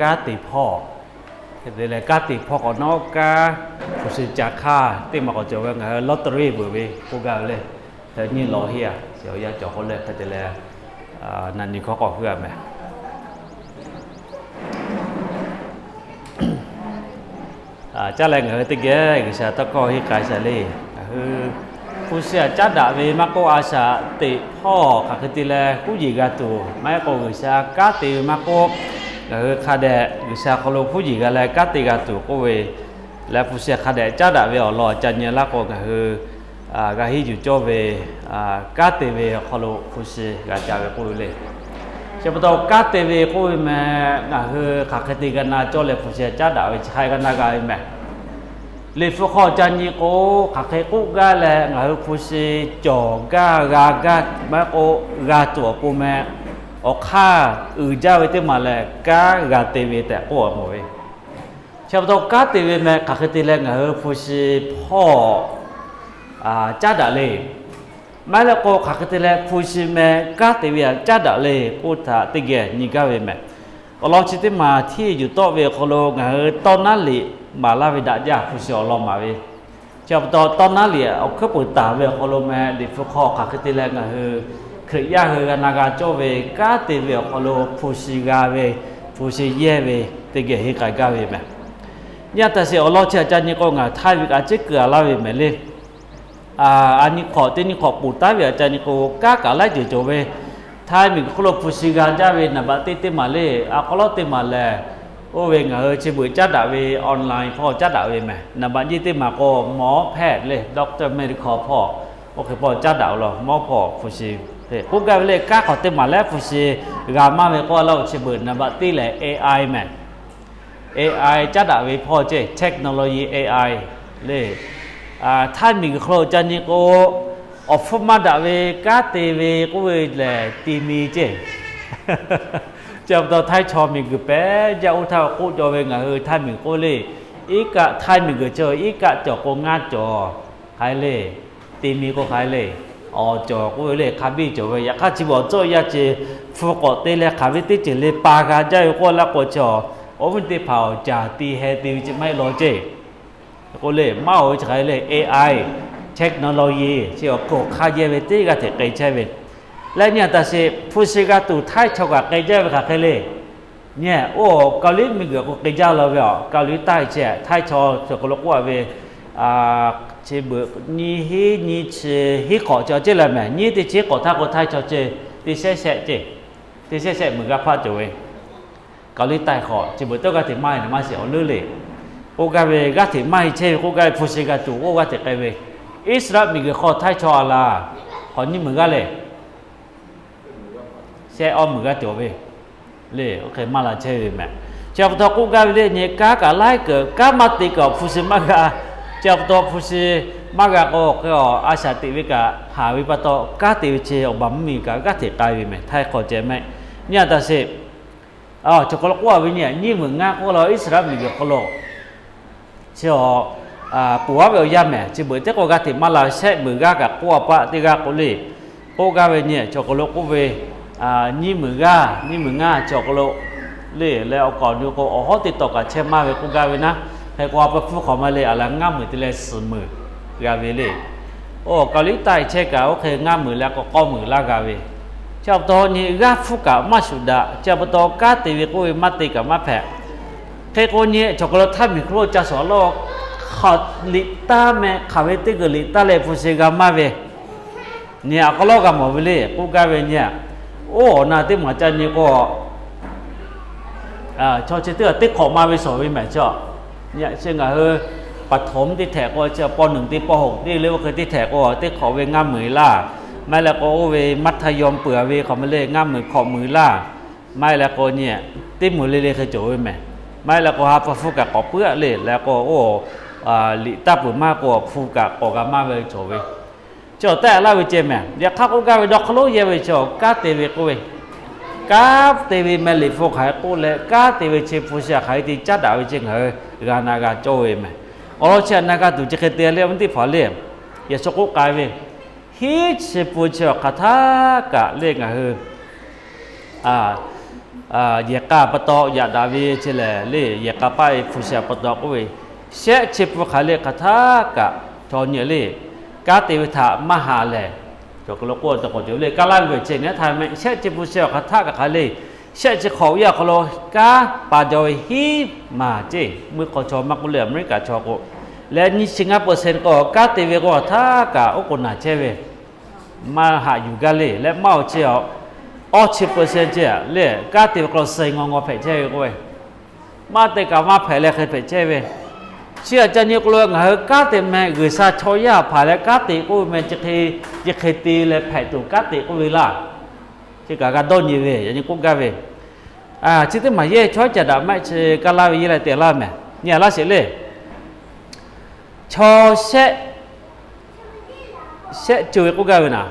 กาติพ่อเดี๋ยวกาติพ่อก็นอกกาผู้ซื้อจากค่าที่มาก็จะว่าลอตเตอรี่เบอร์ไปกูกาเลยแต่นี่รอเฮียเสียวยาจ่อคนเลยแต่เดี๋ยวนั่นนี่เขาก็เพื่อไหมจ้าแรงติเกะก็จะต้องก็ให้กายเสลีผู้เสียจัดดาวิมาก็อาสาติพ่อขัดติแลผู้หญิงกันตัวไม่ก็ก็จะกาติมาก็ขัดเดะก็จะเขาลงผู้หญิงกันแล้วกาติกันตัวก็เวแล้วผู้เสียขัดเดะจัดดาวิอ๋อรอจันยละก็ก็ให้อยู่จ่อเวกาติเวเขาลงผู้เสียก็จะก็เลยเช่นตัวกาติเวก็แม่ก็ขัดติกันนะจ่อเลยผู้เสียจัดดาวิใช้กันนะก็แม่เลยพวกเขาจันยีโก้ขัดกุกาแลงาผู้เสียจ่อกากากามาโอกาตัวกูแม่ออกข้าเจ้าไว้ที่มาแลกากาเตวีแต่ก็หมดชาวตัวกาเตวีแม่ขัดติแลงาผู้เสียพ่อจัดดาเลยมาแล้วก็ขัดติแลผู้เสียแม่กาเตวีจัดดาเลยกูถ้าติเกนี่ก็เวแม่เราคิดที่มาที่อยู่โต๊ะเวคโลงาตอนนั้นเลยมาลาวิดายาผู้เสียลอมาเวเจ้าตอนนั้นเลยเอาขึ้นปุตตาเวคโลแม่ดิฟุข้อขัดติแลงาคริยากันนากาโจเวกาเตเวคโลผู้เสียกาเวผู้เสียเยเวติเกฮิกากาเวแม่เนี่ยแต่เสียเราเชื่อใจนี่ก็งาท้ายวิกาจิเกลือลาเวแม่เลยอันนี้ขอที่นี่ขอปุตตาเวใจนี่ก็กากาไล่จิโจเวท้ายมีคโลผู้เสียกาจาเวนับติติมาเลยคโลติมาเลยโอเวงชิบุจัดดาเวออนไลน์พ่อจัดดาเวแม่นับยี่ติมาก็หมอแพทย์เลยด็อกเตอร์เมดิคอลพ่อโอเคพ่อจัดดาวหรอหมอพ่อผู้เสียกูกลายเป็นก้าขอเต็มมาแล้วผู้เสียกามาเวก็เล่าชิบุนับตีเลย AI แม่ AI จัดดาเวพ่อเจเทคโนโลยี AI เลยท่านมีโครจันนี่ก็ออฟมาดาเวกาเตเวก็เวเลยตีมีเจเจ้าตัวไทยชอมีกุเป้เจ้าท่ากูจอเวงท่านมีกูเลยอีกะท่านมีกุเจออีกะจอกงาจอใครเลยตีมีก็ใครเลยอ๋อจอกูเลยขับบีจอเวอยากข้าจิบอกจ่อยากจะฟุกเตเลยขับบีติจิเลยปากาเจ้าก็ละก็จอโอ้มันตีเผาจ่าตีเฮตีจะไม่รอเจกูเลยเมาใครเลย AI เทคโนโลยีเชี่ยวโกข้าเยเวตีก็จะเกิดใช่ไหมและเนี่ยแต่สิผู้สิกาตูไทยชาวกะเกจไปค่ะเคเลยเนี่ยโอ้เกาหลีมีเกี่ยวกับเกจเราเว้ยเกาหลีใต้เจ้ไทยชาวจะก็รู้ว่าเว้ยเชื่อบ่นี่ฮีนี่เชื่อฮีขอจะเจริญไหมนี่ที่เชื่อขอถ้าก็ไทยชาวเจที่เสียเจที่เสียเหมือนกับพระเจ้าเว้ยเกาหลีใต้ขอเชื่อบ่ต้องการถึงไม่นะมาเสียเอาเลยโอกาเว้ยก็ถึงไม่เชื่อโอกาผู้สิกาตูโอ้ก็ถึงเว้ยอิสราเอลมีเกี่ยวกับไทยชาวอะไรขอนี่เหมือนกันเลยเช่อมือก็จบไปเลยโอเคมาละเช่ไหมเจ้าตัวกูก็เลยเนี่ยก้ากะไล่เกิดก้ามาติกับผู้สิมากะเจ้าตัวผู้สิมากะก็อาชาติวิกะหาวิปัตโตก้าติวิเชอบัมมีกะก้าติกายวิไหมไทยขอเจไหมเนี่ยแต่สิจะก็รู้ว่าวิเนี่ยนี่เหมือนงาก็เราอิสราเอลมีก็เราเช่อปัวเบลยามแม่จะเบื่อเจ้าก็ก้าติมาละเช่เหมือนกะกับปัวปะติกะก็เลยโอกาเวเนี่ยจะก็รู้ว่านี่มือกาจอกโลเลยแล้วก่อนดูก็อ๋อติดต่อกับเชมมาเวกูกาเวนะให้กว่าไปฟูขอมาเลยอะไรง่ามมือที่เลยสมือกาเวเลยโอ้เกาหลีใต้เชกาโอเคง่ามมือแล้วก็ก้อมือลากาเวเจ้าตัวนี้กาฟูกะมาสุดาเจ้าตัวกาติเวกูมาติกะมาแผ่แค่คนนี้จอกโลท่านมีครูจะสอนโลกขัดลิตาแม่ขาเวติกลิตาเลยฟูเซกามาเวเนี่ยก็โลกาหมอเวเลยกูกาเวเนี่ยโอ้นาที่หมอจันนี่ก็ชอบเชื่อติ๊กขอมาไปสอนไปแม่ชอบเนี่ยเช่นกับปฐมที่แถกก็จะป.1 ที่ป.6 ที่เรียกว่าเคยที่แถกก็ติ๊กขอเวง่ามมือล่าไม่แล้วก็เวมัธยมเปื่อเวขอมาเลยง่ามมือขอมือล่าไม่แล้วก็เนี่ยติ๊กมือเลยเคยโจไปแม่ไม่แล้วก็หาฟูกะขอเปื่อเลยแล้วก็โอ้ลิตาปุ่นมากกว่าฟูกะขอกามาไปโจไปเจ้าแต่ละวิเจแม่อยากข้ากูกาไปดอกขลุ่ยไปเจ้ากาเตวิกูไปกาเตวิเมลิฟูขายกูเลยกาเตวิเชฟูเสียขายที่จัดดาวจริงเหรอกานากาโจเอแม่โอ้เช่นนากาตุจิเคเตียเลี้ยมันที่ฝ่าเลี้ยอย่าสกุกายไปฮิตเชฟูเจ้าคาถากะเลี้ยงเหรอ เยกาปะตอยาดาวีเชลเลเยกาไปฟุเสียปะตอกุยเชชิปคาเลคาทากะทอเนี่ยเลกาเตวิทามหาเลจกโลโกตะกอจเลกาลันเวเจเนี่ยทาเมเชชิปุเสียคาทากะคาเลเชจิขอยาคโลกาปาจอยฮีมาเจมือขอชอมักบุเลอเมริกาชอโกและนี่สิงคโปร์ก็กาเตวิก็ทากะโอโกนาเชเวมาหาอยู่กะเลและเมาเชียว80%เจ้าเลยกาติวกลใส่งงเผเจ้ก็เว้มาแต่กะมาเผเลยเคยเผเจ้เว้เชื่อจะนี่กลัวงกาติแม่กึซาชอยาผาและกาติกูแม่จะเคตีเลยเผตุกาติกูเวลาสิกะกะดอนยีเวอย่างนี้กูกะเวจิตมาเย่ชอยจะดาไม่สิกะลาวีละเตลาแม่เนี่ยละสิเลยชอเสจุยกูกะเวนะ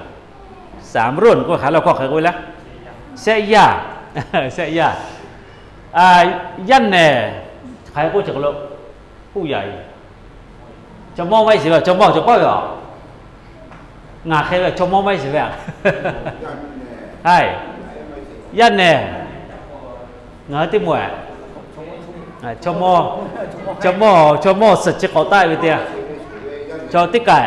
3รุ่นกูหาเราก็เคยกูแล้วเสียยายันแน่ใครพูดจักโลผู้ใหญ่จะมองไว้สิว่าจะมองจะป้อยอ่ะงาใครว่าจะมองไว้สิว่าใช่ยันแน่งาที่หมวยจะมองสัจจะเขาใต้ไปเตียจะติกาย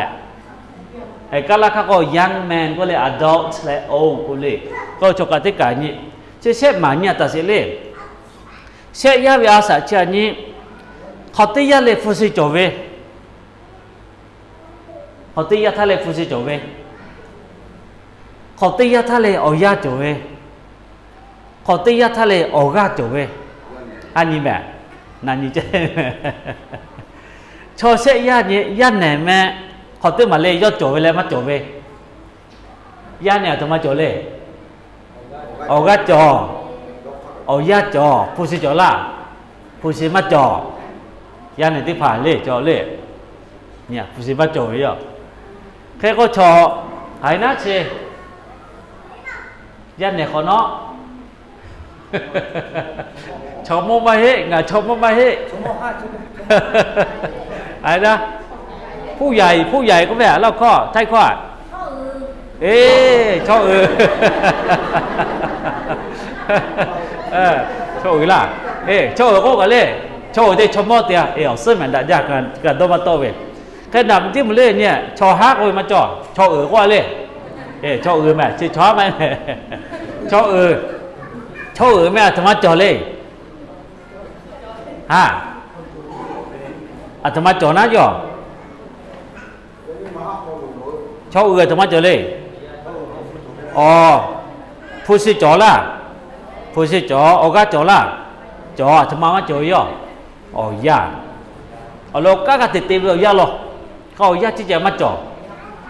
ไอ้กะละเขาก็ young man ก็เลย adult และ old ก็เลยก็จกติกานี้เช่มาเนี่ยตัดสิเลยเช่ยาวิอาสาเช่นี้เขาตียาเลยฟุซิจเวเขาตียาทะเลฟุซิจเวเขาตียาทะเลออยาจเวเขาตียาทะเลออกาจเวอันนี้แบบนั่นนี่เจ้ชอเช่ยานี้ยันไหนแม่เขาตื้อมาเลยยอดโจไปแล้วมาโจไปย่าเนี่ยทำไมโจเลยออกาจอเอาย่าจอผู้สิจอล่ะผู้สิมาจอย่าเนี่ยที่ผ่านเลยจอเลยเนี่ยผู้สิมาโจไปอ่ะแค่ก็ชอหายนะเชย่าเนี่ยเขาเนาะชอมมาเฮงาชอมมาเฮไอ้นะผู้ใหญ่ก็แบบเล่าข้อใช่ข้อชอบชอบล่ะชอบก็เลยชอบได้ชอบมอเตียเอาซึ่งมันได้ยากกันโดมาโตเวแค่นำที่มันเล่นเนี่ยชอบฮักเลยมาจ่อชอบก็เลยชอบแม่ชื่อชอบไหมชอบแม่ทำไมจ่อเลยทำไมจ่อนะจ่อชอบทำไมจ่อเลยผู้สิจ่อล่ะผู้สิจ่อโอกาจ่อล่ะจ่อทำไมมาจ่อย่อยาโลกากติดๆเลยยาหรอเขายาที่จะมาจ่อ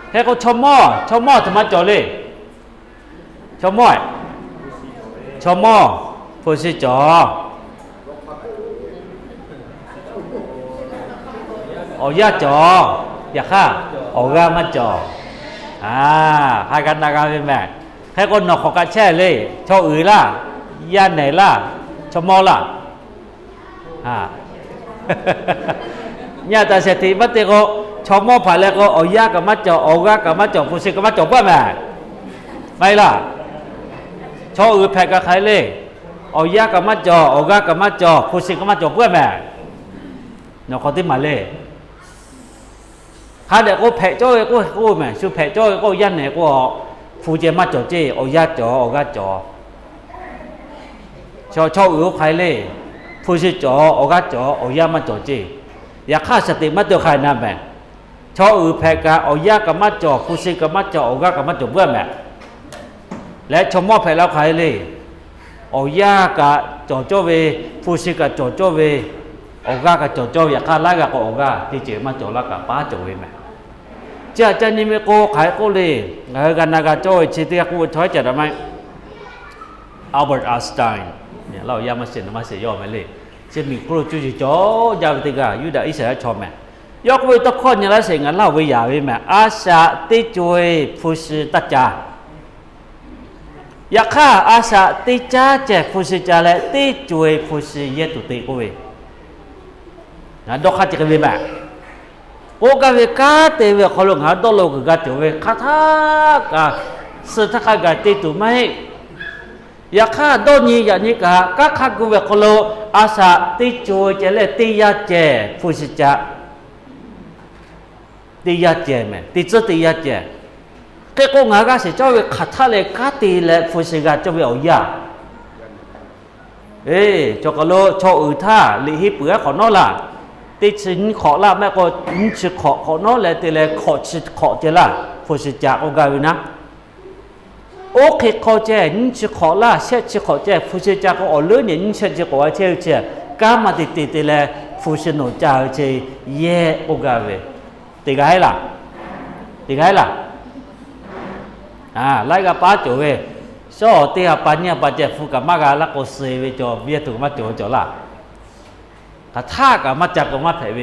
แค่เขาชมอทำไมจ่อเลยชมอผู้สิจ่อยาจ่อยาฆ่าโอกามาจ่อให้กันนาการเป็นแม่ให้คนนอกของการแช่เลยชอบล่ะย่านไหนล่ะชมอล่ะเนี่ยแต่เศรษฐีบัตรก็ชมอผ่านแล้วก็เอายากับมาจ่อเอากากับมาจ่อผู้สิกับมาจ่อเพื่อแม่ไม่ล่ะชอบแพ้กับใครเลยเอายากับมาจ่อเอากากับมาจ่อผู้สิกับมาจ่อเพื่อแม่นอกเขาที่มาเลยถ้าเด็กก็แพ้จ้อยก็แม่ชูแพ้จ้อยก็ยันไหนก็ฟูเจมาจ่อเจเอายาจ่อเอากาจ่อชอบใครเลยฟูสิจ่อเอากาจ่อเอายามาจ่อเจอยากฆ่าสติมาตัวใครนั่นแม่ชอบแพ้กับเอายากับมาจ่อฟูสิกับมาจ่อเอากากับมาจ่อเพื่อแม่และชมมอแพ้แล้วใครเลยเอายากับจ่อจ่อเวฟูสิกับจ่อจ่อเวเอากากับจ่อจ่ออยากฆ่าไล่กับเอากาที่เจมาจ่อแล้วกับป้าจ่อเวแม่จะนี่ไม่โกขายก็เลยกันนะกันจ่อยชิติกูช้อยจะทำไมอัลเบิร์ตไอน์สไตน์เนี่ยเรายามาเสียนมาเสียยอมไปเลยจะมีครูจุจิจ่อยาวิติกายุดาอิสระชอบแม่ยกไว้ตะคนอย่างไรเสียงเล่าไว้ยาไว้แม่อาชาติจวยผู้สิตัจจาอยากฆ่าอาชาติจ้าแจกผู้สิจาและติจวยผู้สิเยตุติกูเวนะดอกข้าจะกันเลยแม่โอกาเวกาเตเวขลุ่งหาดอลโลกกาเตเวคาทากาสุดท้ายกาติตุไม่ อยากฆ่าโดนี้อย่างนี้ก็ฆ่ากูเวคโลอาสาติโจเจเลติยาเจฟูสิจาติยาเจแม่ติจติยาเจก็คงหากาสิเจ้าเวขัดทะเลกาตีและฟูสิกาเจ้าเวเอายาจกโลโชอือท่าลิฮิเปือขอนอล่ะติชินขอละแม่ก็ยินชิขอนอและติเลขอชิขอเจล่ะฟูสิจาโอกาวินะโอเคขอเจยินชิขอละเช็ดชิขอเจฟูสิจาก็อเลือเนี่ยยินเช็ดชิขอเจกามาติเลฟูสิโนจาเจเยโอกาเวติกาให้ล่ะไล่กับป้าโจเวซอเตียปัญญาปัจเจฟูกับมากาละโกเซเวจอเวียตุมาโจล่ะกะท่ากับมาจากกับมาไผเว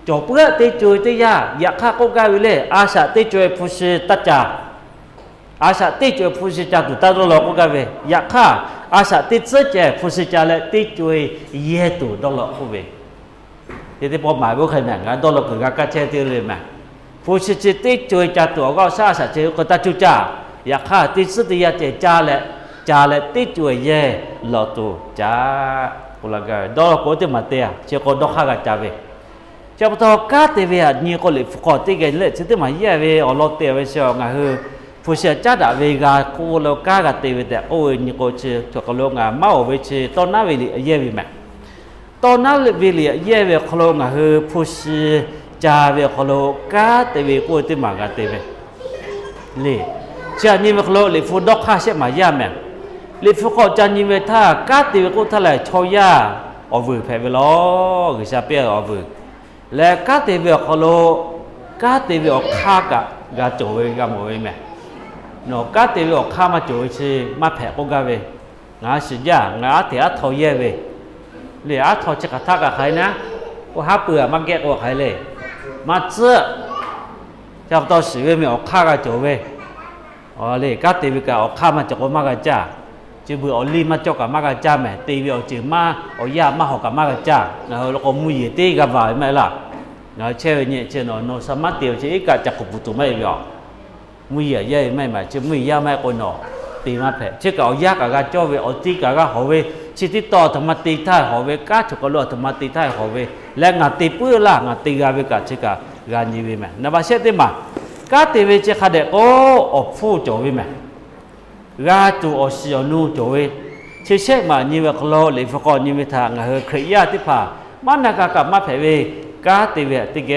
โจเปื้อติจุยติยาอยากฆ่าโกกาวิเลอาสาติจุยฟูสิตัจจาอาสาติจุยฟูสิจาตุตาโลโกกาเวอยากฆ่าอาสาติเจเจฟูสิจาและติจุยเยตุดอลโกเวที่พอหมายบ่เคยแม่งดอลคือกะเชติเลยแม่ฟูสิจิติจุยจาตัวก็ซาสะเจก็ตาจุจาอยากฆ่าติสติยาเจจาและติจุยเยลอตุจากุลากาดอลโกติมาเตียเชโกดอคากะจาเวเจ้าตอกาเตเวอะนี่ก็เลยฟอติเกเลสิติมาเยเวอลอเตเวเชงาฮือฟูเสียจัดเวกาโคโลกากะเตเวแต่โอ้ยนี่ก็เชตกโลงามาเวเชตอนาเวลิเยเวแม่ตอนนั้นเวลีเยเวคโลงาฮือผู้สิจาเวคโลกาเตเวโกติมากาเตเวลีเชนี่เวคโลลิฟูดอกคาเชมายาแม่ลิฟูก็จันยิเวท่ากาเตเวโกทะเลชอยาอวือแพเวลอกิซาเปียอวือและกาเตเวคโลกาเตเวอคากะกาโจเวกาโมเวแม่เนาะกาเตเวอคามาโจเชมาแพโกกาเวงาสิยางาเตอะทอเยเวเหลือทอจะกระทักกับใครนะก็หาเปลือกมาแกะกับใครเลยมาเจอจับตัวสิเวมีออกข้ากับโจเวอ๋อเลยก็ตีวิกาออกข้ามาจากมากระจ้าจีบือเอาลีมาจกกับมากระจ้าแม่ตีวิเอาจีมาเอายามาหอกกับมากระจ้าแล้วก็มุยตีกับว่าไม่ล่ะแล้วเชื่อเนี่ยเชื่อโนสมาเตียวเชื่อกับจักรปุตุไม่เบียวมุยเย่ไม่มาชื่อมุยยาไม่คนหนอตีมาแผ่เชื่อกับเอายากับจ้าเวเอาตีกับหัวเวชิติต่อธรรมติท่าหัวเวก้าฉุกโลธรรมติท่าหัวเวและงาตีปื้อล่ะงาตีกาเวกาเชื่อกับงานยีวิแม่นับเชื่อติมาก้าตีเวเชื่อขัดเดโออบฟูโจวิแม่กาตูอสิโอนูโจเวเชื่อมายีเวคโลลิฟกอยีเวทางเฮครียาติพามันนักกับมาแผ่เวก้าตีเวติเก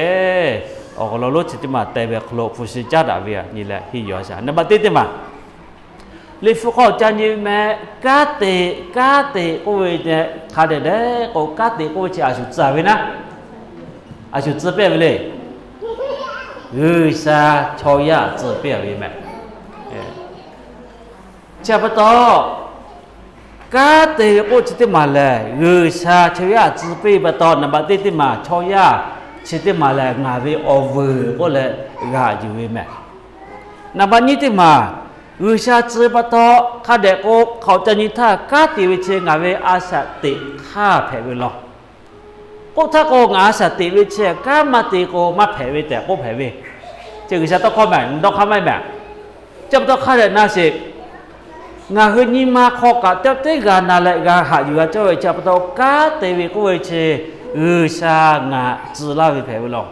ออกเราลดชิติมาแต่เวคโลฟูซิจัดอาเวียนี่แหละที่ยอสานับติมาลิฟก็จันยิแม่กาเตก็เวเนี่ยขาดเด้ก็กาเตก็เวจะอาชุดซาเวนะอาชุดซาเปียไปเลยซาชอยาซาเปียไปแม่จะปะตอกาเตก็ชิติมาเลยซาชอยาซาเปียปะตอนับติมาชอยาชิติมาเลยงาเวโอเวอร์ก็เลยงาอยู่แม่นับนี้ติมาชาจืปะตอข้าเด็กโอเขาจะนิท่ากาติวิเชงาเวอาสติข้าแผ่เวลอก็ถ้าโกงอาสติวิเชกามาติโกมาแผ่เวแต่ก็แผ่เวเจ้ากิจต้องข้อแบ่งต้องข้าไม่แบ่งจะต้องข้าเด็กนาสิงาหืนยี่มาข้อกะจะได้การนาเลกาหาอยู่กับเจ้าเวจะปะตอกาติวิก็เวเชชางาจืลาวิแผ่เวลอ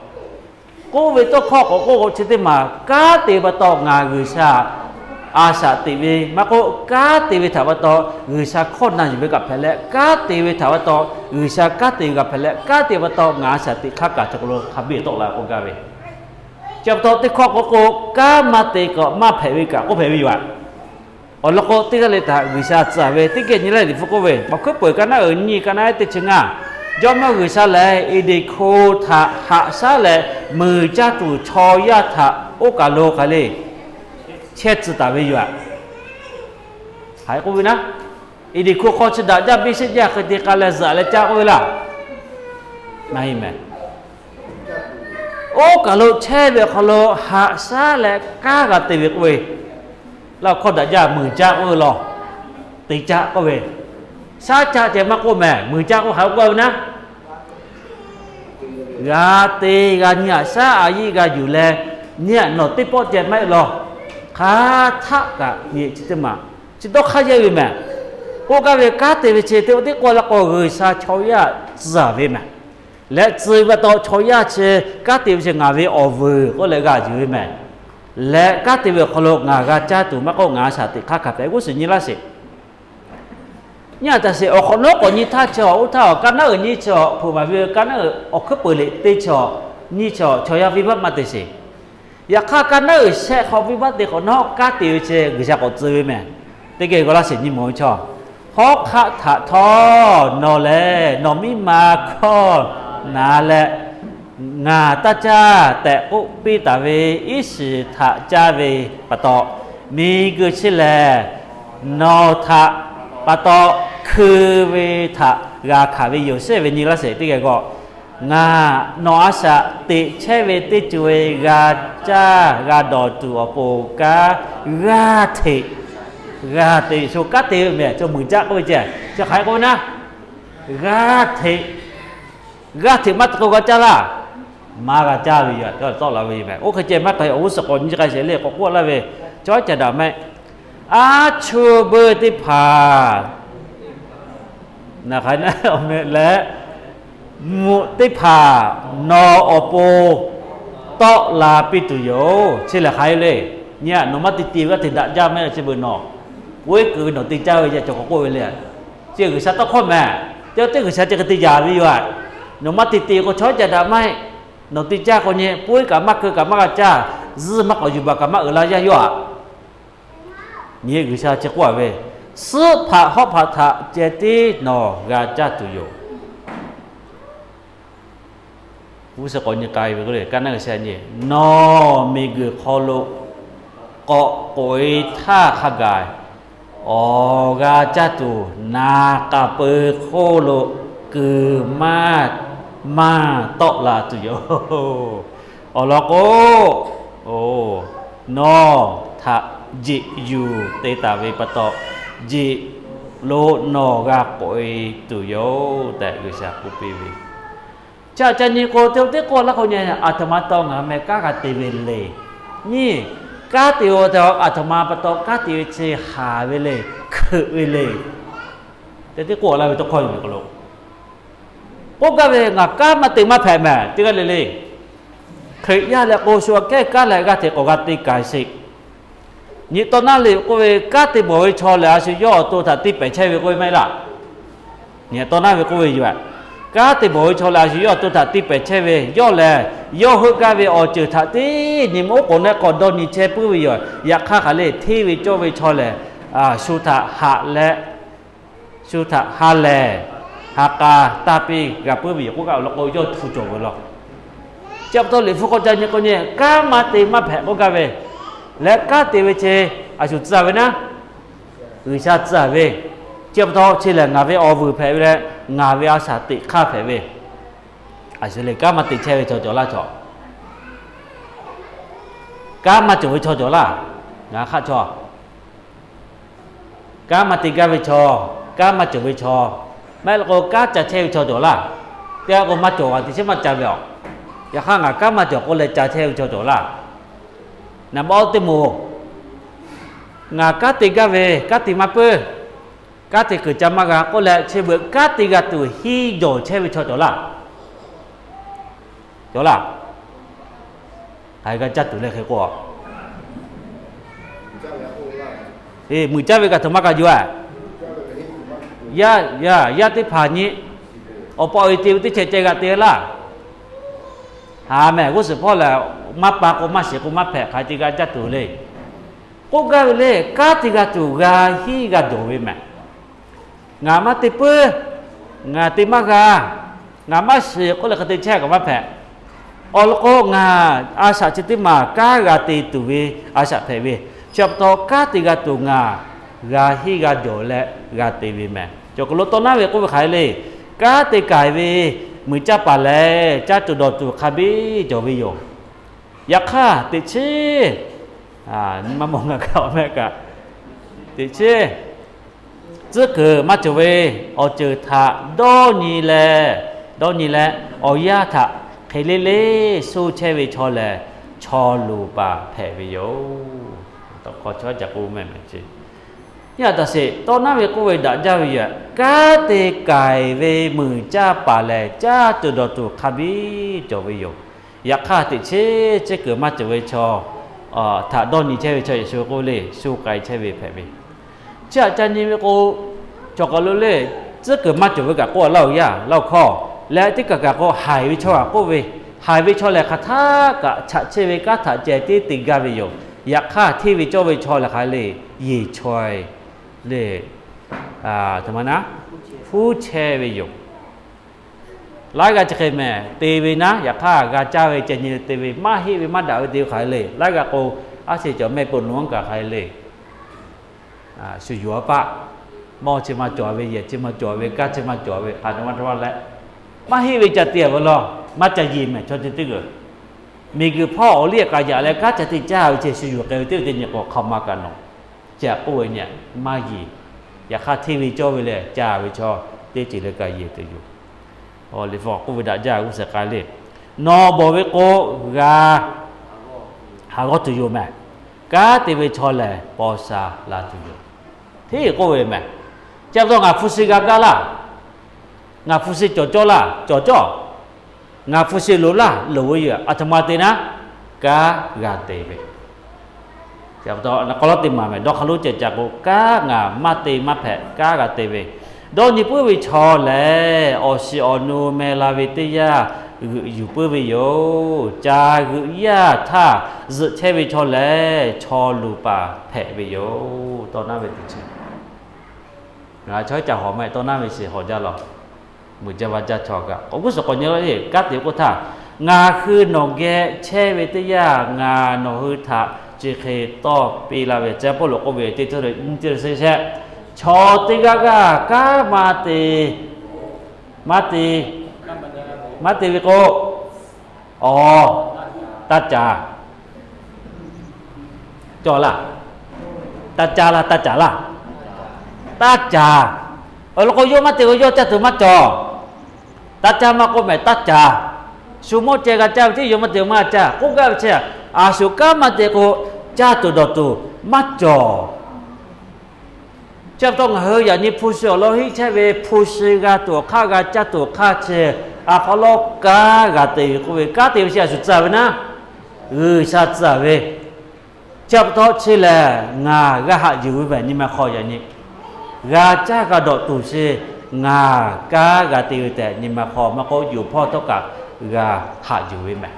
ก็เวต้องข้อก็ชิติมากาติปะตองาชาอาสาติวิมาโกกาติวิถาวตอชาคนนั้นอยู่กับแผลกาติวิถาวตอชากาติกับแผลกาติวตองาสติขากาจักรโลขบีตกลาโกกาเวจับตอติข้อโกกามาติก็มาแผลวิกาก็แผลวิวะอ๋อแล้วก็ติกเลยถ้าชาจะเวติเกนี่เลยดิฟุกเวมาคุยเปิดกันนะนี่กันนะติชงายอมมาชาเลยอีดิโคทาหาชาเลยมือจัตุชอยาทาโอกาโลคาเลเช็ดสตาเวียหายกูวินะอีดิคูข้อชดาจะพิเศษยากที่กาลจะเลจ้ากูวิละไม่แม่โอ้กาโลเช่เวคาโลหาซาเลกากาติเวกเวแล้วข้อดาจะมือจ้ากูรอติจ้ากูเวซาจ้าเจมากูแม่มือจ้ากูหายกูนะกาติกาเนี่ยซาอายีกาอยู่แลเนี่ยหนอติปอเจไม่รอคาทะกะนี่จิตมาจิตต้องขยายแม่ กูก็เวกาเตวิเชเตอที่กว่าละก็เกยซาชอยาซาเวมและจีบต่อชอยาเชกาเตวิเชงาเวอเวก็เลยกาอยู่แม่และกาเตวิขลกงากาจาตุมะก็งาสาติคักไปกูสินี่ละสิเนี่ยแต่สิออกนกก็นี่ถ้าจออุท่ากันน่ะนี่จอผู้มาเวกันน่ะออกคือเปิดเลยเตจอนี่จอชอยาวิบัติมาเตสิอยากฆ่ากันน่ะแช่เขาวิบัติเด็กของนอกกาเตวิเชกจะก็จื้อแม่เตเกก็ละสินี่หมอชอฮอกขะทะทอนอแลนอมิมาคอนาแลงาตาจาแต่อุปิตาเวอิสิทะจาเวปะตอมีกุชิแลนอทะปะตอคือเวทะกาขาเวโยเซเวนิละเสติเกก็งานออาสะติเชเวติจเวกาจากาดอตุอโปกากาเทกาเตโชกาเตแม่เจ้ามึงจักก็ไม่ใช่จะขายก็นะกาเทมัดก็กะจาละมากะจาวิยะก็ต้องละวิแม่โอเคเจมัดก็อุสกอนจะใครเสเลก็กวละเวจ้อยจะดาแม่อาชูเบติพานะครับนะและมุติพานออโปตอลาปิตุโยใช่ละใครเลยเนี่ยนมัติตีก็ติดดะไม่ใช่เบอร์นอเว้ยคือหนอติเจ้าจะจกก็เว้ยเลยเจ้าคือสัตว์ข้อแม่เจ้าคือสัตว์จะกติยาวิวะนมัติตีก็ช้อยจะดาไม่หนอติเจ้าคนนี้ปุ้ยกับมักคือกับมักจ้าซึมักก็อยู่บักกับมักเอลายะยวะนี่คือชาจะกว่าเว้ยสืบพะฮอพะทะเจตินอกาจาตุโยผู้สกอนยังไกลไปก็เลยกันนั่นก็เช่นนี้นอมีคือคอโลเกาะโอยท่าขกายออกาจาตุนากาเปโคโลคือมาตอลาตุโยอลโกโอนอทะจิยูเตตาเวปะตอจิโลนอกาโอยตุโยแต่กุชาปุปิวิจะจะนี่โกเตเตโกละเขาเนี่ยอาตมาต้องหาแม่กากาเตเวเลนี่กาติโอเตอาตมาปะตอกาติเชหาเวเลคือเวเลแต่ที่โกละเวตะคอยอยู่กะโลโกกะเวงะกามาติมาแผ่แม่ติกะเลเคยยาละโกชัวแก่กะละกะเตโกกะติกายสินี่ตอนนั้นเลยโกเวกาติบ่ให้ชอแล้วสิย่อตัวถ้าติไปใช่เวโกไม่ล่ะเนี่ยตอนนั้นเวโกเวอยู่อ่ะกาติบ่ให้ชอแล้วสิย่อตัวถ้าติไปใช่เวย่อแลย่อฮึกะเวอเจอถ้าตินิโมโกนะก็ดอนี่เชปุ้ยอยู่อยากฆ่าเขาเลยที่เวโจเวชอแลสุทะหะและสุทะหะแลหากาตาปีกับปุ้ยอยู่กูก็เอาโกย่อทุจบหรอกจับตัวเลยฟุกใจเนี่ยก็เนี่ยกามาติมาแผ่โกกะเวและกาติเวเชอาชุจาเวนะอือชาจาเวเจ็บท้อเชลงาเวอวูแผ่เวและงาเวอาสาติข้าแผ่เวอาชุเลยกามาติเชเวจอละจอกามาจเวจอละงาข้าจอกามาติกาเวจากามาจเวจอแม่ละก็กาจะเชเวจอละเตียก็มาจอติเชมาจาเวอย่าข้างกามาจอก็เลยจะเชเวจอละนะบ่ติโมงากาติกาเวกาติมาเปกาติคือจามากาก็แลเชเบกาติกาตุฮีโยเชเวชอละจอละไผก็จัดตุเลยเคก็มือจ้าเวกาธรรมกาอยู่อ่ะยาติผานี้อปอยติวติเชเจกาเตละหาแม่กูสิพ่อแล้วมาปากมาเสียกูมาแผ่ขายติกาจัดตุเลยกูกาเลยกาติกาตุกาฮีกาโดเวแม่งามาติเปงาติมากางามาเสียก็เลยกติแช่กับมาแผ่อลโกงาอาสาจิติมากากาติตุเวอาสาแผ่เวจับต่อกาติกาตุงากาฮีกาโดและกาติเวแม่จกโลตนาเวกูไปขายเลยกาติกายเวมือจับปะแลจัตุดอตุคาบิจวิโยยักษ์ติเชมามองกับเขาแม่กะติเช这个มาจเวอเจอทาดอนี่แลอยาทะเคเลเลสู้เชเวชอแลชอลูปาแผ่วิโยต้องขอช่วยจากกูแม่จิ เนี่ยตาเสตอนนั้นเวโกเวดะจาวิยะกาเตไกเวมือจ้าปาแลจ้าตุดตุคาบิจอวิโยยะคาติเชเจเกมาจเวชอถ้าดอนนี่เชเวชอชูโกเลชูไกเชเวแพเวจ้าจันนี่เวโกจอกโลเลเจเกมาจเวกะโกเล่ายาเล่าข้อและที่กะก็หายวิชอโกเวหายวิชอแลคาทากะฉะเชเวกะถาเจติติกาวิโยยะคาที่วิจอวิชอละคาเลยีชอยเลทำไมนะผู้แชร์วิโยหลายกะจะเคยแม่ตีวินะอยากฆ่ากะเจ้าเวจญิตีวิมาฮิวิมาดาวเดียวขายเลยหลายกะโกอาศัยจะไม่ปนน้องกะขายเลยสุยัวปะมอจะมาจ่อเวเยจะมาจ่อเวกะจะมาจ่อเวผ่านวันแล้วมาฮิวิจะเตียบลอมาจะยิมแม่ชนจะตึกมีคือพ่อเรียกกะอย่าแล้วกะจะติเจ้าเจสุยัวเกเตียเนี่ยก็เข้ามากันเนาะจะป่วยเนี่ยมายีอยากฆ่าทีวีจ่อเวเลยจ้าวิชอเตจิเลยกะเยตอยู่le fo ko da ja ku se kale no bo we ko ga ha go tu yo ma ka te we cho le po sa la tu yo thi ko we ma ja so nga fu si ga ka la nga fu si cho la cho nga fu si lo la lo we ya athama te na ka ga te we ja to na ko lo te ma me do khalo che ja ko ka nga ma te ma phe ka ga te we do ni pu vi cho le o si o nu me la vi ti ya yu pu vi yo cha gu ya tha zu che vi cho le cho lu pa phe vi yo to na vi ti che na choi cha ho mai to na vi si ho ja lo mu ja wa ja cho ga ko ku so ko nyo le ka ti ko tha nga khư no ge che vi ti ya nga no hu tha ji khe to pi la ve cha po lo ko ve ti to le ti se se cho ti ga ka ma ti vi ko ta cha cho la ta cha la ta cha lo ko yo ma ti ko yo cha tu ma cho ta cha ma ko me ta cha su mo che ga cha ti yo ma ti ma cha ko ga che a su ka ma ti ko cha tu do tu ma choจะต้องเฮยอย่างนี้ผู้เสียเราให้ใช้เวผู้เสียกาตัวข้ากาจัดตัวข้าเชเขาลอกกากาตีกูเวกาตีเสียสุดใจเวนะชาติใจเวจับตัวเชลงากาหาอยู่แบบนี้มาคอยอย่างนี้กาจ้ากาดตัวเชงากาตีแต่นี่มาคอมาก็อยู่พ่อเท่ากับกาหาอยู่แบบ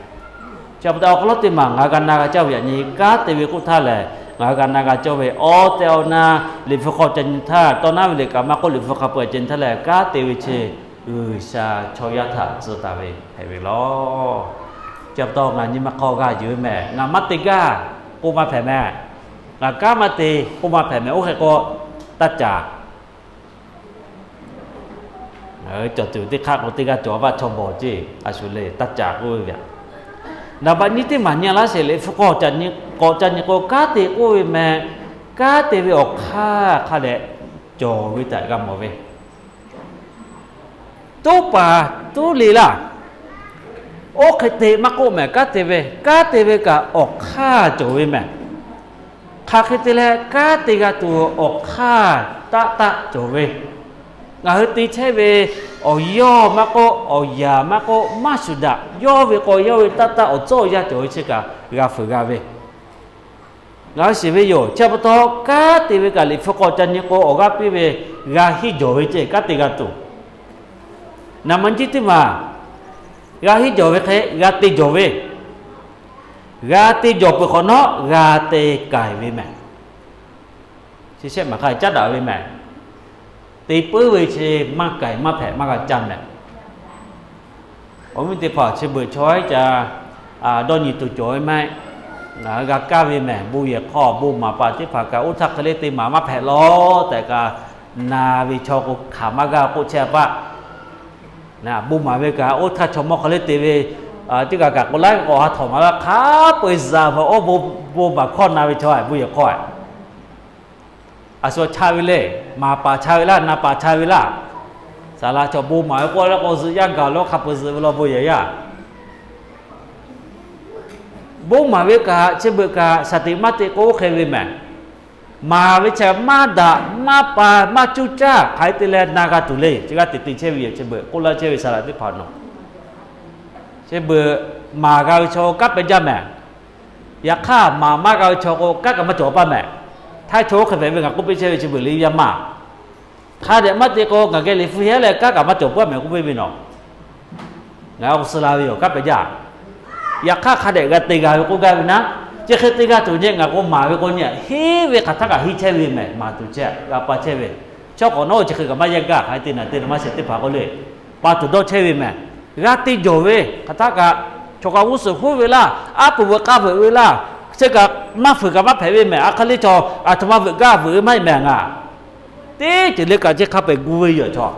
จับตัวเขาลอกตีมังงากันนากาเจ้าอย่างนี้กาตีเวกุท่าแหละงากันนากาเจ้าเวเตลนาลิฟขอจันทาตอนนั้นเวกามาก็ลิฟขอเปิดจันทะแลกาเตวิเชชาชอยะทะสตาเวให้เวลอจับต้องงานนี้มาขอกาอยู่แม่งามัตติกากูมาแผ่แม่งากามาติกูมาแผ่แม่โอเคก็ตัดจาจดอยู่ที่ข้างของติกาจ่อว่าชมบ่จีอาสุเลตัดจากกูเวียนาบัดนี้ที่มันเนี่ยละเสเลยฟก็จันนี่ก็กาเตโอเวแม่กาเตเวออกค่าแหละจอวิจัยกันหมดเว้ยตู้ป่าตู้ลีล่ะโอเคเตมาโกแม่กาเตเวกะออกค่าจอเวแม่คาเคเตแลกาเตกะตัวออกค่าตะจอเวงาติเชเวอยอมาโกอยามาโกมาสุดะยอเวโกยอเวตะอโจยะจอยเชกะกาฟกาเวงาสิเวโยเฉพาะกาติเวกะลิฟโกจันยโกอกาปิเวกาฮิโจเวเจกาติกาตุนามันจิติมากาฮิโจเวเคกาติโจเวกาติโจเปขอเนาะกาเตกายเวแม่สิเชมาใครจัดดาเวแม่ตีปื้อเวเชมาไก่มาแผ่มากระจันเนี่ยผมมีตีพอเชเบื่อช้อยจะโดนยิตุจ่อยไหมกากาเวแม่บูเยข้อบูมาปาที่ผากาอุทักทะเลตีหมาแผ่ล้อแต่กานาวิชอกุขามากากุเชปะนะบูมาเวกาอุทักชมมทะเลตีเวที่กากากุไล่ก็หาถมมาว่าข้าเปิดซาพอโอบูมาข้อนาวิชอยบูเยข้ออาสวชาวิเลมาป่าชาวิลานาป่าชาวิลาสาราจบูหมายก็แล้วก็ซื้อย่างกาแล้วขับไปซื้อเราบุยยะบูมาเวกาเชเบกาสติมาติโกเควิแม มาวิชามาดามาปามาจุจ้าใครติแลนากาตุเลจิกาติเชวิเชเบกุลาเชวิสาระติพานอเชเบมากาโชกับเป็นจ้าแม่อยากฆ่ามากาโชโกกักมาจ่อป้าแม่ถ้าโชกเคยเป็นกับกูไปเชวิเชเบลียามาข้าเดมาติโกกับเกลิฟุเฮเลกักมาจ่อป้าแม่กูไปเป็นอငါဥစလာရောကပ်ကြရခခတဲ့ကတေကကိုကပ်နာကျခတေကတူညငါကိုမာဝကိုညဟေးဝခထကဟိချဲဝေမဲမာတူချက်ကပါချဲဝေချောက်ကောနောကျခကမယကခိုင်တင်နာတေမစတဲ့ပါကိုလေပါတူတော့ချဲဝေမဲဂါတိဂျိုဝေခထကချောကဝုစခုဝေလာအပဝကဝေလာစကမဖကမဖဲဝေမဲအခလိချောအထမဝကဝေမိုက်မဲငါတေကျလေကကျခပဲဂူဝေရချော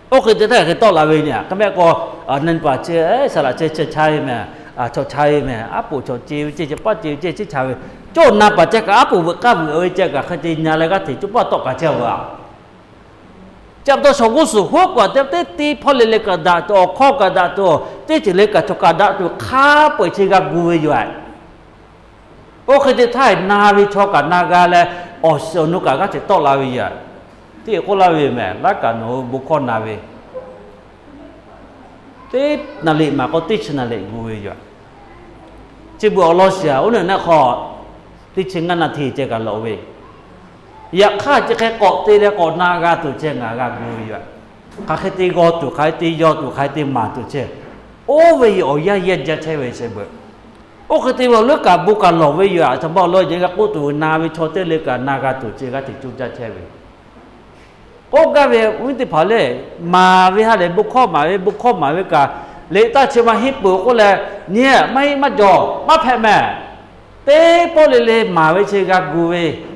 โอเคจะได้คือตอลาเวเนี่ยก็แม่ก็นันป่าเจสละเจใช้แม่ชดใช้แม่อาปูชดจิวเจจะป้าจิวเจใช้โจนาป่าเจก็อาปูก็เอ้ยเจก็คติญาแล้วก็ถิจุป้าตกกะเจ้าว่าจับตัวสกุสุหัวกว่าแต่ตีพอเลเลกะดาตัวข้อกะดาตัวตีจิเลกะชกะดาตัวค้าป่วยเชกะกูเวอยู่ไอ้โอเคจะไทยนาวิชกะนากาและอสนุกะก็จะตอลาเวอ่ะที่โคลาเวแม่ละกันโหบุคคลนาเวที่นาลิมาก็ติชนาลิกูเวอยู่จิบัวลอเสียอุนนะขอติชงนาทีเจกันโลเวอยากฆ่าจะแค่เกาะตีแล้วเกาะนากาตุเจงากากูอยู่ข้าแค่ตีกอตุใครตียอตุใครตีมาตุเจโอเวโอยาเย็นจะใช่เวเสเบโอเคตีว่าเลือกกับบุกันโลเวอยู่สมบัติเลยยังกับกูตุนาวิชอเตเลือกกับนากาตุเจก็ติจุจะใช่เวโอกาเววิติพาเลมาวิหาเลบุคคมาเวบุคคมาเวกาเลตาเชมาฮิปุก็แลเนี่ยไม่มาจ่อมาแผ่แม่เตปอเลมาเวเชกากูเว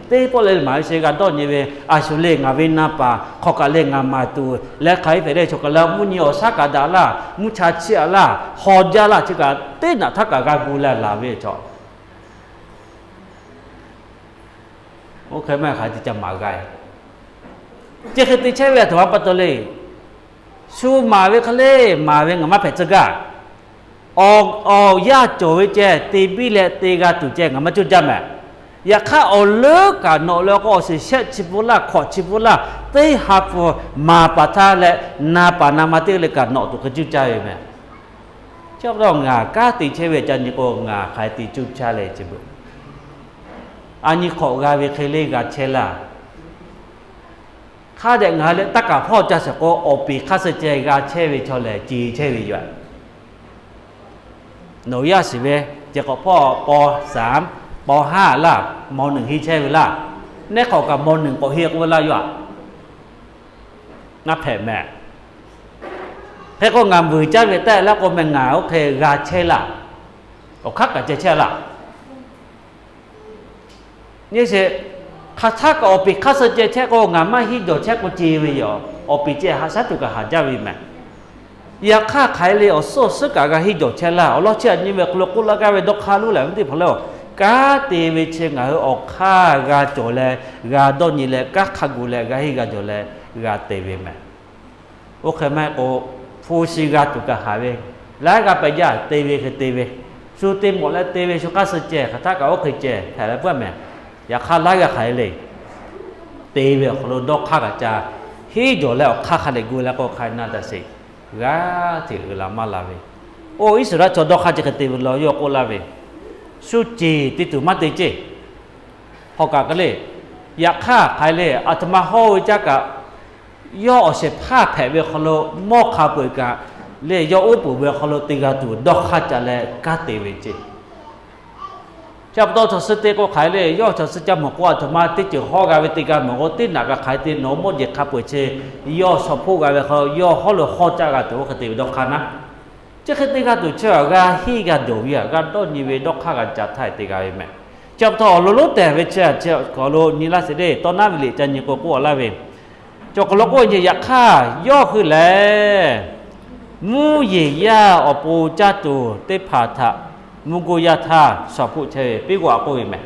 เตปอเลมาเวเชกาดอนเยเวอาชุเลงาเวนาปาขอกะเลงามาตูและไขเฟเดชกะลามุญโยสากาดาลามุชาเชลาฮอจาลาจิกาเตนะทักกะกูแลลาเวจ่อโอเคแม่ขายที่จะมาไกเจคติเชเวถวาปตเลชูมาเวคเลมาเวงมาเพจกะออยาโจเวเจตีบิเลตีกาตุเจงมาจุจามะยาคาอเลกะโนแล้วก็สิเชชิบุลาขอชิบุลาเตฮับมาปะทาและนาปานามาเตเลกะโนตุกจุจายแม่ชอบร้องงากาติเชเวจันยิโกงาขายติจุชาเลจิบุอันนี้ขอกาเวเคเลกาเชลาข้าเด็กงานเลยตักกับพ่อจะสกอปีข้าเสจกาเชวิชอเลยจีเชวิอยู่หนูยาสิเวจะกับพ่อป.3 ป.5 ล่ะม.1 ที่เชวิล่ะในขอกับม.1 ป.เฮียกเวลาอยู่นับแผ่แม่แพ่ก็งามวือจ้าเวแต่แล้วก็แมงงาโอเคกาเชล่ะก็คักกับเจเชล่ะนี่สิข้าทักอปิข้าเสจเชก็งามาฮิโดเชก็จีวิยอปิเจหาสัตุกะหาจาวิแม่อยากฆ่าใครเลยอโซสกะกะฮิโดเชล่าอลอเชนี่เวกลกุลกะเวดอกคาลุแหละมันที่พอแล้วกาเตเวเชงะออกฆ่ากาโจแลกาดอนี่แลกะขะกุแลกะฮิกาโจแลกาเตเวแม่โอเคแม่โอฟูซิกาตุกะหาเวแล้วกะไปยาเตเวคือเตเวสูเตหมดแล้วเตเวสุกะเสจข้าทักกะโอเคเจแท้แล้วเพื่อนแม่อยากฆ่าไล่กับใครเลยเตเวขลุ่นดอกฆ่ากับจ่าฮีโจแล้วฆ่าใครกูแล้วก็ใครน่าจะสิกาที่อุลามาลาเวโอ้อิสระจอดอกฆ่าจะกระตือรือร้นโอลาเวสุจีติตุมาติเจพอกากเลยอยากฆ่าใครเลยอาตมาห้อยจักกะย่อเสพผ้าแผ่เวขลุ่นมอกขาเปิดกะเลยย่ออุปุเวขลุ่นติกาตูดอกฆ่าจะเลยกาเตเวเจจับตัวทศเตก็ขายเลยย่อทศจำหมกว่าธรรมะที่จะห่อกาเวติกาหมกติหนักขายติโนมดเยขับเปิดเชย่อสอบผู้กาเวเขาย่อห่อหรือห่อจากาตัวคติดอกขานะจะคติกาตัวเชื่อกาฮีกาดูวิกาต้นยีเวดอกขากันจัดไทยติกาเวแม่จับตัวลุแต่เวเชเจ้าก็ลุนิลาเสดตอนนั้นวิลิจันยิโกกัวลาเวจกลก็จะอยากฆ่าย่อคือแลมูเยียาอปูจัตุเตผาทะมุกุยาธาสอบผู้เชยปีกว่าก็เวแม่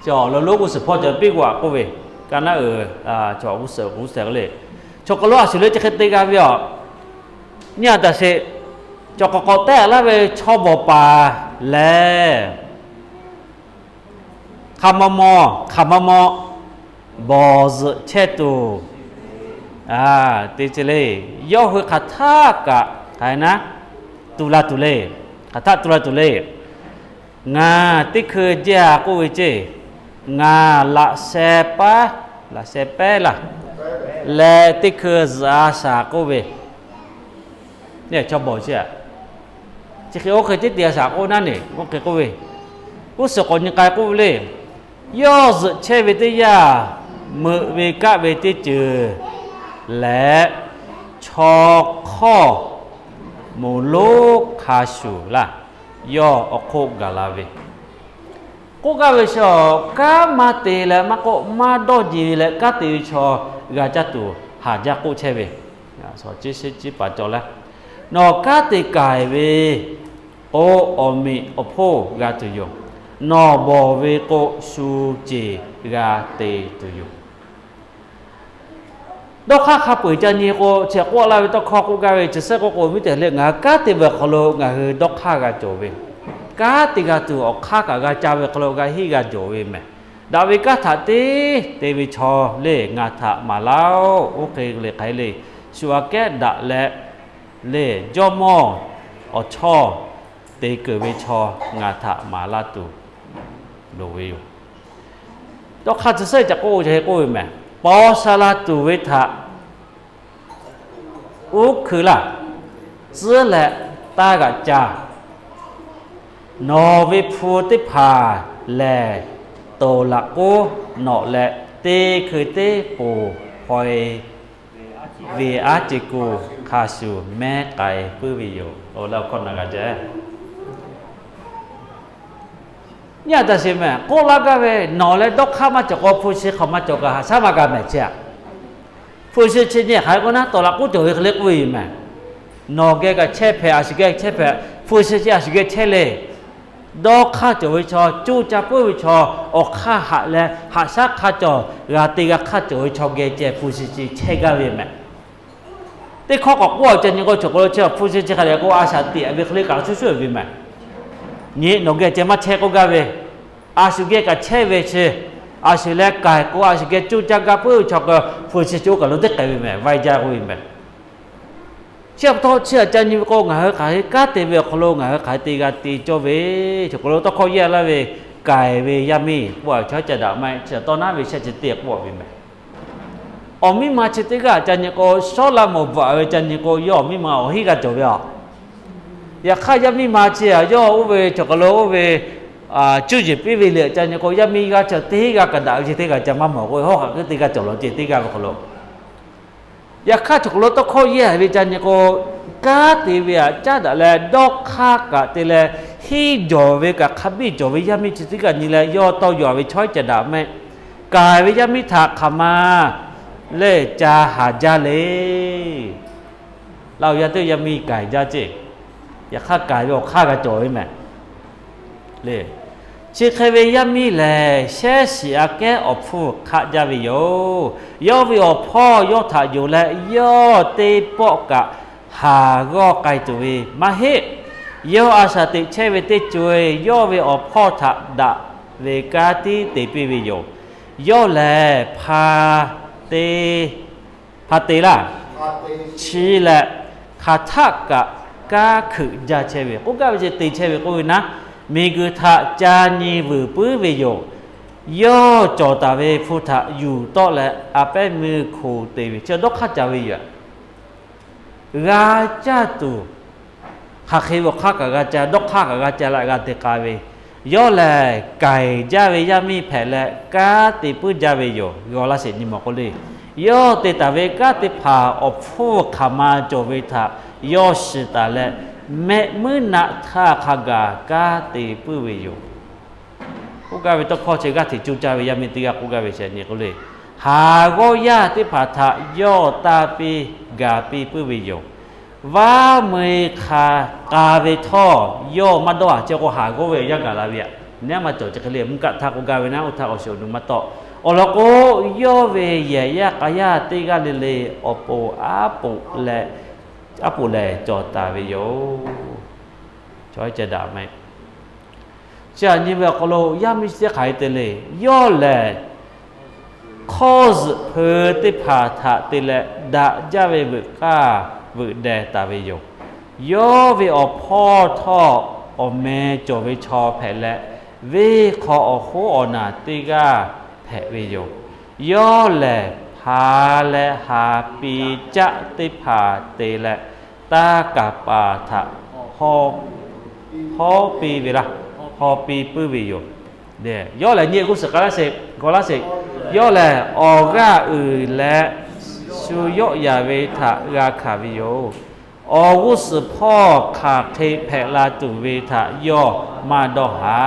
จ่อเราลูกอุสพอจะปีกว่าก็เวกันนะจ่ออุสเลยชกโลอาศิเลจะคติกาเวียเนี่ยแต่เสจกกแต่ละเวชอบบ่ปาแล คำมอบอซเชตูติจเลยย่อคือคาถากะใครนะตุลาตุเลคาถาตุลาตุเลงาติคือเจ้ากูวิเจงาละเซปะละเซเปละและติคือซาสากูเวเนี่ยชอบบอกเชื่อที่เขาเคยติดเดียสากูนั่นนี่ว่าเกี่ยวกับเวกูสกุลยังไงกูเลยย่อสุเชวิทยามือเวกะเวติจือและชอข้อมูลูคาชูละย่ออโคกาลาเวกูกาเวชอกามาเตละมาโกมาดอจีละกาเตวิชอกาจัตุหาจักกูเชเวสอจิสิจิปะจอละนอกาเตกายเวโออมิอโพกาตุโยนอบอเวโกชูเจกาเตตุโยดอกข้าขับไปจันยีโกเชื่อว่าเราต้องข้อกูกาเวจะเสกโกมิแต่เรื่องงากาติเบคโลงาคือดอกข้ากาโจเวกาติกาตัวออกข้ากาจาเวคโลกาฮิกาโจเวแม่ดาวิกาถาติเตวิชอเลงาถามาลาวโอเคเลยใครเลยชัวแกดะและเลจอมออชอเตเกเวชองาถามาลาตูโดเวอยู่ดอกข้าจะเสกจากโกจะให้โกเวแม่ปอสลาตุเวทะอุคือละซื้อและตากะจานอวิภูติภาและโตละโกนอและเตคือเตปูพอยเวอาจิกูคาสูแม่ไก่ปื้อวิโยโอแล้วคนนักจะเนี่ยแต่สิแม่ก็ลักเวนอและดอกข้ามาจากก็ผู้ชิเขามาจากก็หาสามกันแม่เจ้าผู้ชิเช่นเนี่ยใครก็น่าตัวละกูจะเรียกวิ่งแม่นอแกก็เช่เพอาสิแกเช่เพผู้ชิอาสิแกเช่เลยดอกข้าจะวิชอจูจับผู้วิชอออกข้าหาและหาซักข้าจะราติกข้าจะวิชอเกเจผู้ชิเช่กันวิ่งแม่แต่ข้อก็ว่าจะยังก็จะก็เชื่อผู้ชิเขาเรียกว่าอาชาติวิเคราะห์การช่วยวิ่งแม่นี่นกเจมาเชก็กาเวอาสุเกก็เชเวเชอาสุเล็กกายก็อาสุเกจูจักกับผู้ชกผู้ชิจูก็รู้ได้กันแม่ไว้ใจกูแม่เชื่อทอเชื่อจันยูก็งาขายกาเตเวคโลงาขายตีกาตีโจเวชกโลต้องเขาแย่ละเวกายเวยามีว่าเขาจะด่าไม่เชื่อตอนนั้นเวชจะเตียกว่าแม่อมิมาชิติกาจันยูก็ชอบละโมบ่าจันยูก็ย่อมิมาอหิกาโจเวอยากข้ายามีมาเชียย่ออุเวจกโลอุเวจุจิปิวิเลจันยโกยามีกาจะตีกากระดาจิติกาจะมาหมอกโหก็ติกาจโลจิติกาบกโลอยากข้าจกโลตะโคเยวิจันยโกกาติเวจาดะแลดอกข้ากะติแลฮีจอเวกะขบิจอเวยามีจิติกานี่แลย่อตอยอเวช้อยจะดาแม่กายเวยามีถาขมาเลจาหาจาเลเราอย่าตื้อยามีกายจาจิอยากข้ากายบอกข้ากระโจยแม่เลยชิคเวยามีแลเชสิอาแกอฟูข้าจาวิโยย่อวิโอพ่อย่อถาอยู่และย่อเตปอกะหาก็ไกตุยมาเฮย่ออาสติเชเวติจวยย่อวิโอพ่อถาดะเวกาติเตปิวิโยย่อแลพาเตล่ะชีแลคาทักกะกาคือจาเชเวกูกาจะตีเชเวกูนะมีกุทะจานีวือปื้อเวโยย่อจอตาเวพุทธะอยู่ต่อและอาเปมือโคเตวิเจดอกข้าจาเวียราจาตุข้าเคบอกข้ากะกาจาดอกข้ากะกาจาละกาเตกาเวย่อแลไก่จาเวยามีแผ่และกาติปื้อจาเวโยย่อละเสนิมอกเลยย่อเตตาเวกาติพาอฟูขามาโจเวทะย่อสิตาและแม่มือนักท่าขากากาติปื้อเวโยกูกาเวต้องข้อเชกาติจูจาเวยามิติกากูกาเวเชนี่ก็เลยหาโกยาติพาทะย่อตาปีกาปีปื้อเวโยว่าเมคากาเวท่อย่อมาดอเจ้าก็หาโกเวยังกาลาเวียเนี่ยมาจดจะเคลียมึงกะทากูกาเวนะอุทาอโชนุมาต่อโอลโกย่อเวเยยะกายาติกาเลอโปอาปุและอาปุแลจอตาเวโยช่วยจะด่าไหม จะนี่เวกโลยามิเสียขายเตเลยย่อแลcause เพอติพาทะติเลดะจะเวบึกาบึแดตาเวโยย่อเวอพ่อท่ออแม่จอเวชอแผและเวขอโคอนาติกาแผเวโยย่อแลพาและหาปีจะติพาเตและตากาปาทะพอปีเวลาพอปีปื้อเวโยเดย่อแลเนี่ยกุสกะละเสกอละเสย่อแลออกะอือและสุโยยาเวทะราคาวิโยออกุสพ่อขาเทแผลาตุเวทะย่อมาดอหา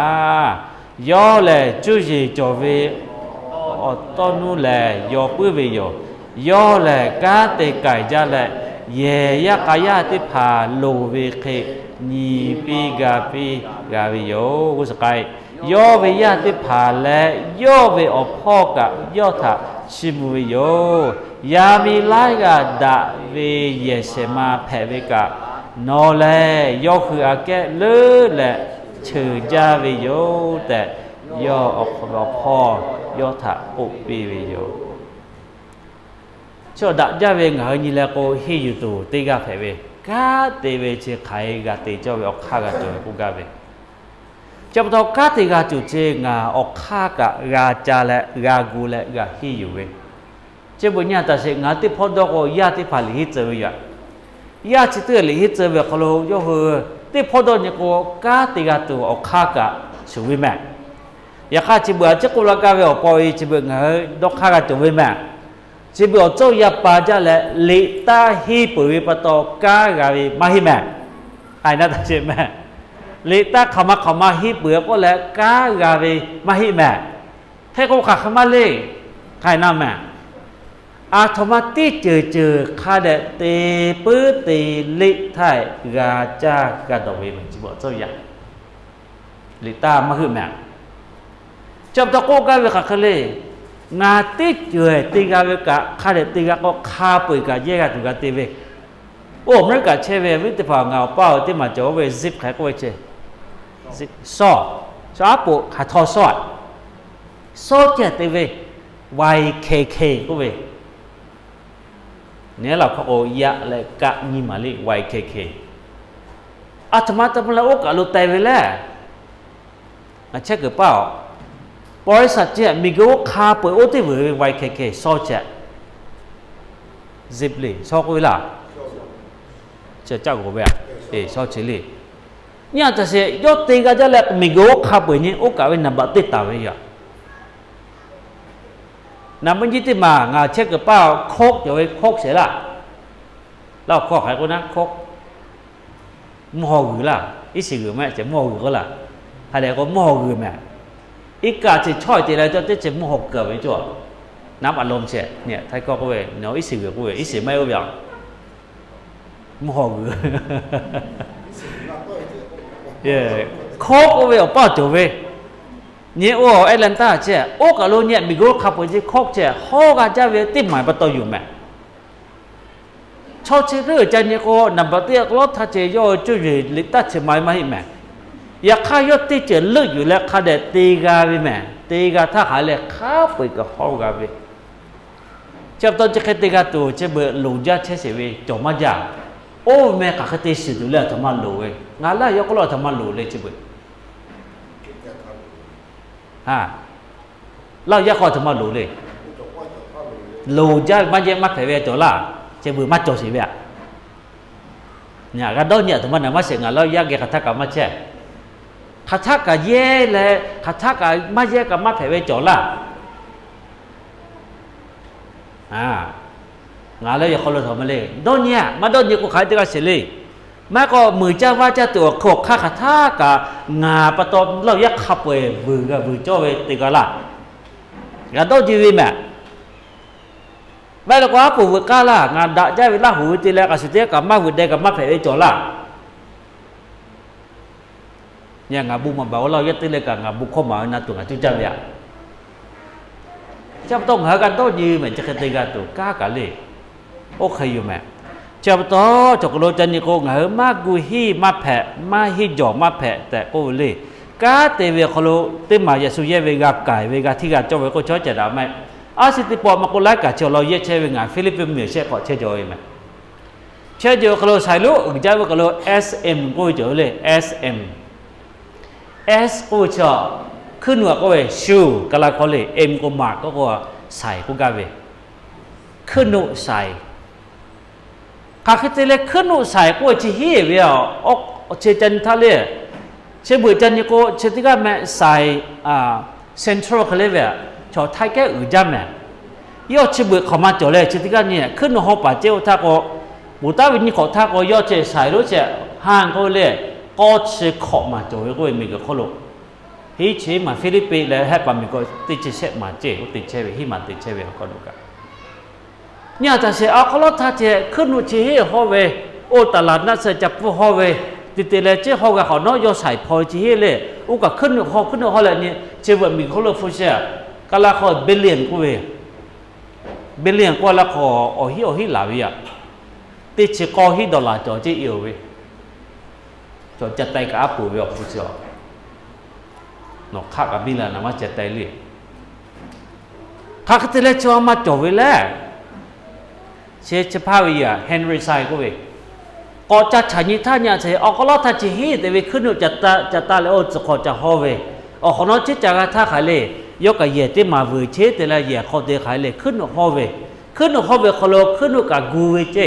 ย่อแลจุจิจอเวอตอนุแลย่อปื้อเวโยย่อแลกาเตไก่จะแลเยยะกายะติพาโลเวเคนีปีกาปีกาวิโยกุสไกย่อเวยะติพาและย่อเวอพ่อกะย่อทะชิมุโยยามีไลกะดะเวเยเสมาแผเวกะนอแลย่อคืออาแกเลและเฉอจาเวโยแต่ย่ออพ่อย่อทะอุปีเวโยชอดะจาเวงหนี่แลโกเฮยุตุติกะแผเวกะเตเวเชไขกะเตจอเวอคากะจอกุกะเวจับตอกาติกาจุเจงาออกค่ากะราจาและรากูและราฮิอยู่เวเจบุญญาตาเสงาติพอดอกยาติพาลิฮิเจเวยยาจิตลิฮิเจเวคโลโยเฮติพอดเนี่ยโกกาติกาตุออกค่ากะสุวิแมยาคาจิบัวจะกุลกาเวอปอยจิบังเฮดอกค่ากะตุวิแมจิบัวโจยาปาจาและลิตาฮิปุวิปโตกากาวิมาฮิแมไอ้นั่นตาเสแมลิตาขมาฮิเบือก็แล้วกากาเวมาฮิแม่ให้เขาขาขมาเลยใครน่าแม่อาธมาติเจอคาเดเตปื้อตีลิไทยกาจากาดเวมันจิบอกเจ้าอย่างลิตามาฮิแม่จับตะโกกาเวขาคเลยงาติเจอตีกาเวกะคาเดตีกาก็คาปุยกาเยกาตุกาตีเวโอ้มันก็เชเววิตพางาเป้าที่มาจ่อเวซิปใครก็เวเชซอปุหาทอซอดซอเจตเว YKK ก็เวเนี่ยเราเขาโอยะและกะนิมาลิ YKK อาตมาตะมันละโอกะลุเตเวแล้วเช็คกับเป้าบริษัทเจมีก็คาเปิดโอติเว YKK ซอเจซิปลีซอกุยล่ะจะเจ้าก็แบบซอชิลีเนี่ยแต่เสียยอดตีกันจะแหลกมีโกขับไปเนี่ยโอกาสเป็นนับติดตาไว้ยะนับมันยิ่งที่มางาเช็คกับเป้าโคกอย่าไปโคกเสียละเราโคกใครก็นะโคกมอหือละอีสิ่งอื่นแม่จะมอหือก็ละอะไรก็มอหือแม่อีกาจะช่อยตีอะไรจะมอหกเกิดไปจ่อน้ำอารมณ์เสียเนี่ยไทยก็เว้ยเนาะอีสิ่งอื่นก็เว้ยอีสิ่งไม่ก็แบบมอหือโคกเอาไว้เอาป้าจ่อไว้เนี่ยโอ้แอตแลนตาเจ้าโอ้กะโลเนี่ยมีโกขับไปที่โคกเจ้าโฮกะจะเวติหมายประตูอยู่แม่ชอบเชื่อใจเนี่ยก็นับประเดี๋ยวรถถ้าเจ้าย่อจุยลิตาเชื่อหมายมาให้แม่อยากข้ายอดที่เจ้าเลือกอยู่แล้วข้าเด็ดตีกาไปแม่ตีกาถ้าหายเลยข้าไปกับโฮกะไปเจ้าตอนจะคิดตีกาตัวเจ้าเบอร์หลุดยาเชื่อเสียไปจบมาจ้าโอ้แม่ก็คิดตีสิดูแลทำมันรู้เว้ยงานละยกล้อทำมันรู้เลยเจ้าเบอร์เราอยากขอทำมารู้เลยรู้จะมันยังมัดแผลเวจละเจ้าบุญมัดจ่อสิเวะเนี่ยกันโดนเนี่ยทำมันน่ะมาเสียงเราอยากแกขัดทักกับมาเช่ขัดทักกับเย่เลยขัดทักกับมาเย่กับมัดแผลเวจละงานแล้วอยากขอเราทำมาเลยโดนเนี่ยมาโดนเนี่ยกูขายตัวเสียเลยแม่ก็มือเจ้าว่าเจ้าตัวโขกข้าขัดท่ากะงาประตอมเรายักขับเวบือกับบือเจ้าเวติกะละงานต้องจีวีแม่แม่เราก็ปู่วกาละงานด่าเจ้าเวลาหูตีแลกสุดเทียกับมาหูเดกับมาแผ่จ่อละเนี่ยงาบุมาบอกเรายัดตีเลกับงาบุเข้ามาหน้าตัวงาจุจ้าเนี่ยเจ้าต้องหากันต้องยืมเหมือนจะกติกาตัวก้ากะเลยโอเคอยู่แม่เจ้าต่อจกโลจันนิโกงเหอมากุฮีมาแผะมาฮิจอมาแผะแต่โอเลย กาเตเวคโลเตมาเยซูเยเวกากายเวกาที่กาจอเวก็ชอจะดามั้ยอาสิติปอมาโกไลกาเชลอเยเชเวงาฟิลิปปินส์เชก็เชจอยมั้ยเชจอคโลไซโลจาวคโล SM ก็จอเลย SM S ก็ชอขึ้นว่าก็เวชูกะลาคอเล M ก็มาก็ใส่ก็กาเวขึ้นโนใส่คาคิเตเลขึ้นโนใส่ก็จิฮีเวออกเชจันทะเลเชบุจันนี่ก็เชติกาแม่ใส่เซ็นทรัลคาเลเวชอไทยแก่อือจัมแม่ยอดเชบุเข้ามาจอเลยเชติกาเนี่ยขึ้นโนป่าเจ้าถ้าก็บุตาวินนี่เขาถ้าก็ยอดเชใส่รู้เชห่างก็เลยก็เชเข้ามาจอก็มีก็ขลุฮิเชมาฟิลิปปินส์แล้วให้ปามีก็ติเชเชมาเจก็ติเชเวฮิมาติเชเวก็ดูกันเนี่ยแต่เชเอาเขาลดท่าเจขึ้นโนเชฮิฮอเวโอตลาดนัดเสจับผู้ฮอเวติเตเลเจฮอกะเขาน้อยอใส่พอจิเฮเลอุกะขึ้นฮอแล้วนี่เจว่ามีเขาเลยฟูเชกะละเขาบิลเลียนกูเวบิลเลียนกว่าละเขาโอฮิลาวิอะติเชกอฮิดอลลาร์จอเจอีโอเวจอจัดไตกะปูเวฟูเชนอกคักบิลานะมาจัดไตเลยคักเตเลจอมาจอเวแลเชพาวิอะเฮนรี่ไซกูเวก็จะฉายท่าเนี่ยเฉยออกก็ลอทัชฮีแต่เวขึ้นจะตาเลยโอ้จะขอจะฮอเวออกคนนั้นชิจากท่าขายเลยยกกับเหยียดที่มาเวเชแต่ละเหยียดเขาเดขายเลยขึ้นฮอเวขึ้นฮอเวเขาโลขึ้นกับกูเวเจ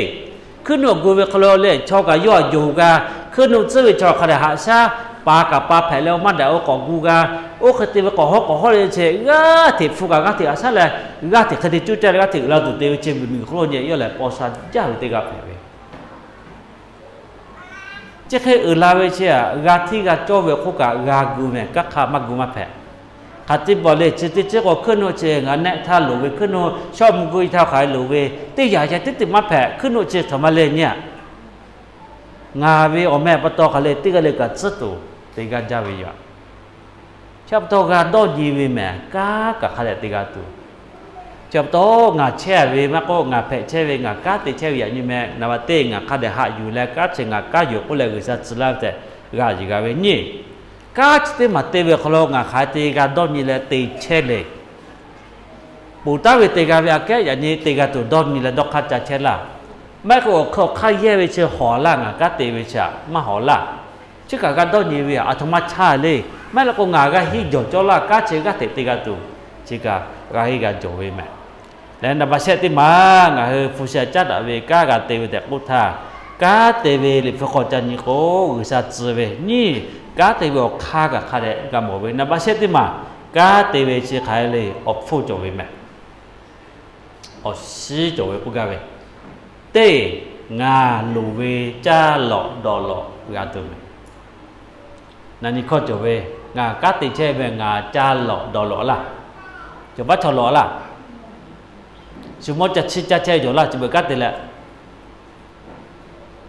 ขึ้นกูเวเขาโลเลยชอบกับยอดอยู่กับขึ้นซื้อชอบขนาดหาซาปากับปาแผ่แล้วมันเดี๋ยวของกูกับโอ้คติว่าก่อฮอเลยเฉยก็ถิฟุกกับถิอาซาเลยก็ถิคติจุดใจก็ถิเราตัวเดียวเชื่อมีคนเนี่ยเยอะเลยพอสันจ้าติกับเวจะเคยลาเวเชียกาที่กาโจเวคุกากากูเมกักขามักกูมาแผ่ขัดที่บอกเลยจิตเจ้าก็ขึ้นโนเชงอันเนท่าหลูเวขึ้นโนชอบมุกุยท่าขายหลูเวที่อยากจะติดมาแผ่ขึ้นโนเชทำมาเลยเนี่ยงาเวอแม่ปตอขเลยที่ก็เลยกัดสตูที่กันจาวิยะชอบตัวกาโดยีเวแม่กากะขเลยที่กาตูชอบตัวงาแช่เวมากก็งาแผ่แช่เวงากาติแช่เวอย่างนี้แม่นาวเตงาขเลยหาอยู่แล้วกาเชงากาอยู่ก็เลยก็จะสลับแต่กาจิกาเวนี่กาจิตมาเตเวขลงาขายตีกาโดนี่แหละตีเชเลยปูตาเวตีกาเวแก่อย่างนี้ตีกาตัวโดนี่แหละดอกขัดจะเชล่ะแม่ก็เขาขายแย่เวเชหอล่างกาตีเวชะมาหอล่าชิกากาโดนี่เวอัตมาชาเลยแม่ละก็งากาฮิจอจล่ากาเชกาตีกาตัวชิกากาฮิกาจอเวแม่แล้วนับเสติมางาฟูเชจัดเวกากาเตเวแต่กุธากาเตเวลิฟขอจันนิโกอุษาจเวนี่กาเตเวอคากะคาเดกามเวนับเสติมากาเตเวชิขายเลยอฟูจเวแม่อซีจเวกุกาเวเตงาลูเวจาหลอดอหลอกาตุเมนั่นนี่ข้อจเวงากาติเชเวงาจาหลอดอหลอล่ะจะบัดทอหลอล่ะสมมติจะชิจะเชยอยู่ละจะเบิกกัดติแหละ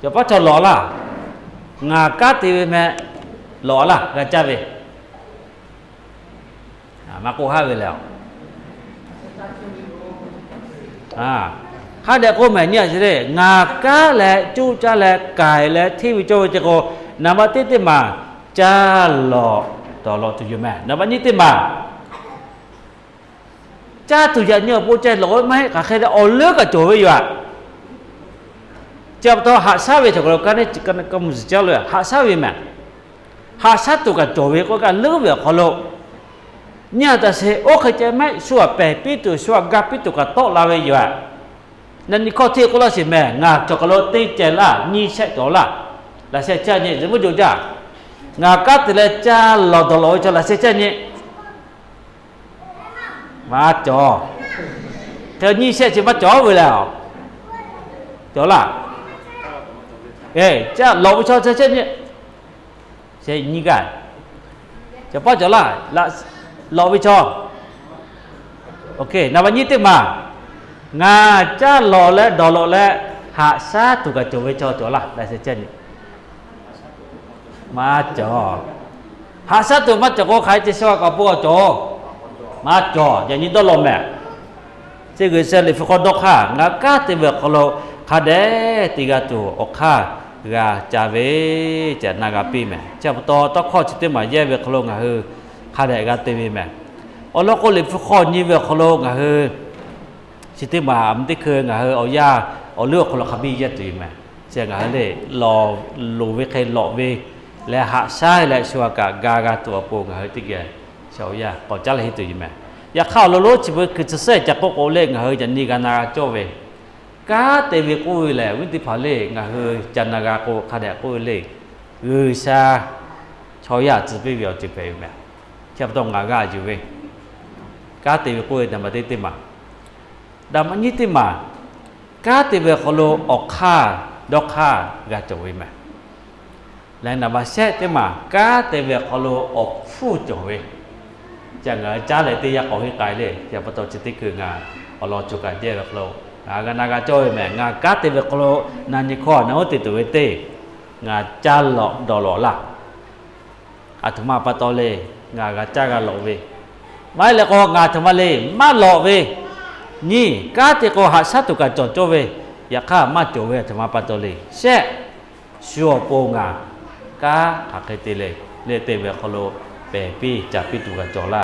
จะพัดจะหล่อละงากัดติแม่หล่อละกระจายไปมาโกหาไปแล้วข้าเด็กคนแม่เนี่ยใช่ไหมงากาและจูจ้าและไก่และที่วิจารณ์จะโกนามติติมาจ้าหล่อต่อหล่อตัวอยู่แม่นามนี้ติมาจ้าตุยเนี่ยปูใจหล่อไหมข้าเคยได้เอาเลือกกับโจไว้อยู่อ่ะจับตัวหาซาเวจากเรากันเนี่ยกันก็มุสเจ้าเลยหาซาเวแม่หาซาตัวกับโจไว้ก็กันเลือกแบบเขาโลเนี่ยแต่เสียโอ้เคยจะไม่ชัวเปรปิตัวชัวกับปิตัวกับโตลาเวอยู่อ่ะนั่นนี่ข้อที่ก็เราสิแม่งาจากเราตีเจล่านี่เช็ดตัวละแล้วเสียเจ้าเนี่ยจะไม่ดูจ้างากัดเลยจ้าหล่อตัวหล่อจะแล้วเสียเจ้าเนี่ยมาจ่อเธอนี่เสียจะมาจ่อไว้แล้วจ่อละจ้าหล่อไปจ่อเสียเนี่ยเสียนี่กันจะป้อจ่อละละหล่อไปจ่อโอเคนาวันนี้เต็มมางาจ้าหล่อและดอหล่อและหาซาตุกับจ่อไปจ่อจ่อละได้เสียนี่มาจ่อหาซาตุมาจ่อก็ใครจะสว่ากับพวกจ่อมาจ่ออย่างนี้ต้องลงแม่เจ้าเกิดเสร็จเลยฟิกดอกข้างากาติเวกเราคาเดติกาตัวออกข้า กาจาเวจะนากาปีแม่จะต่อข้อจิตมาแย่เวคโลงคือคาได้กาเตวีแม่อลก็เลยข้อนี้เวคโลงคือจิตมาอันที่คือเอายาเอาเลือกคนละคบียัดตีแม่เสียงเลยรอลูเวใครหล่อเวและหาใช้และชัวกากาตัวโป่งที่แกเฉาอยาก็จะเลยตีแม่อยากเข้าเรารู้จิบคือจะเสียจากพวกโอเล่งจะนี่กันนาโจเวกาเตวิกุยแหละวิธีพาเล่จันนากาโกคาเดกุยเล่ชาชอยาจะไปเวียวจะไปแม่เชื่อต้องงาอยู่เวกาเตวิกุยดำมาได้ติมาดำอันนี้ติมากาเตวิคโลออกค่าดอกค่ากาจวยแม่แล้วนำมาเสติมากาเตวิคโลออกฟูจวยจังจ้าเลยตีอยากออกให้กายเลยอย่าประตูจิตคืองานเอารอจุกันเจ้าเรางานากาจอยแม่งากาเตวิคโลนันยิข้อนติตัวเตงาจ้าหลอกดอหล่อละอัตมาปะตอเลงากาจ้ากาหลอกเวไม่แล้วก็งาธรรมเลมาหลอกเวนี่กาเตโกหาสัตุกาจอเวอยากข้ามาจเวธรรมาปะตอเลเช่ชัวโปงากาหักเตเลเลเตวิคโลเปปีจากปิตุกาจอละ